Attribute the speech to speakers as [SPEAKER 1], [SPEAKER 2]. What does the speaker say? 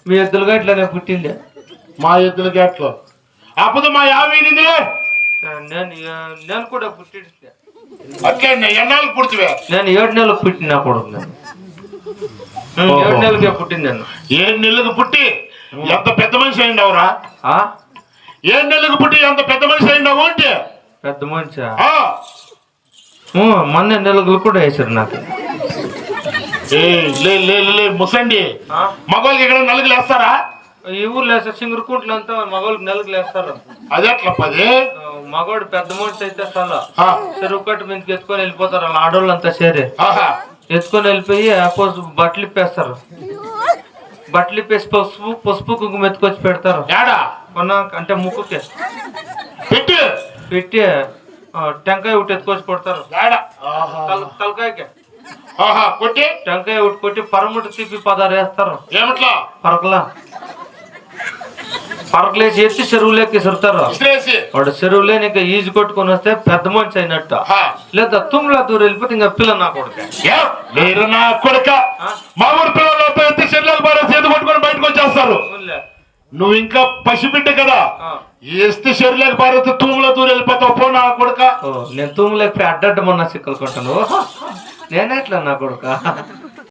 [SPEAKER 1] మీ ఎద్దులుగా ఇట్లానే పుట్టింది.
[SPEAKER 2] మా ఎద్దుల గేట్లో అప్పుడు మా యావీనిది
[SPEAKER 1] నేను కూడా పుట్టింది.
[SPEAKER 2] అట్లే ఎన్నాళ్ళు పుడితే
[SPEAKER 1] నేను 7 నెలలకు పుట్టినా కొడుకు. నేను 7 నెలలకే పుట్టింది. నేను
[SPEAKER 2] 7 నెలలకు పుట్టి ఎంత పెద్ద మనిషి అయిండవురా? 7 నెలలకు పుట్టి ఎంత పెద్ద మనిషి అయిండవు అంటే
[SPEAKER 1] పెద్ద మనిషి మొన్న నెలలు కూడా వేసారు నాకు.
[SPEAKER 2] ముసండి మగవాళ్ళకి ఇక్కడ నలుగులు వేస్తారా?
[SPEAKER 1] ఈ ఊర్లో వేస్తారు. సింగరుకుంట్లు అంతా మగవాళ్ళకి నెలలు వేస్తారు.
[SPEAKER 2] అదే అట్లా పది
[SPEAKER 1] మగవాడు పెద్ద మనిషి అయితే చాలా చెరువు కట్టు మీదకి ఎత్తుకొని వెళ్ళిపోతారు. వాళ్ళ ఆడవాళ్ళు అంతా చేరే ఎత్తుకొని వెళ్ళిపోయి బట్టలు ఇప్పేస్తారు. బట్టలు ఇప్పేసి పసుపు కుంకుమ ఎత్తుకొచ్చి పెడతారు. అంటే ముక్కుకి పెట్టి టెంకాయ ఉట్టి ఎత్తుకొచ్చి కొడతారు. తలకాయకి టెంకాయ ఉట్టి కొట్టి పరముట్టు తిప్పి 16 వేస్తారు. ఏమిట్లా పరకలేసి ఎత్తి చెరువులోకి ఇసురుతారు. వాడు చెరువులేని ఇంకా ఈజు కొట్టుకొని వస్తే పెద్ద మనిషి అయినట్టు. లేదా తుమ్లా దూరం వెళ్ళిపోతే ఇంకా పిల్ల నా కొడుక
[SPEAKER 2] మా ఊరు పిల్లలు చేతి పట్టుకొని బయటకు వచ్చేస్తారు. నువ్వు ఇంకా పసిబిడ్డ కదా, వేస్తే చెరువులోకి పారేస్తే తూముల దూరం వెళ్ళిపోతావు. పో నా కొడుక.
[SPEAKER 1] నేను తూములేకపోయి అడ్డడ్డ మొన్న సిక్కలు కొట్టాను. నేనేట్లా నా కొడుక.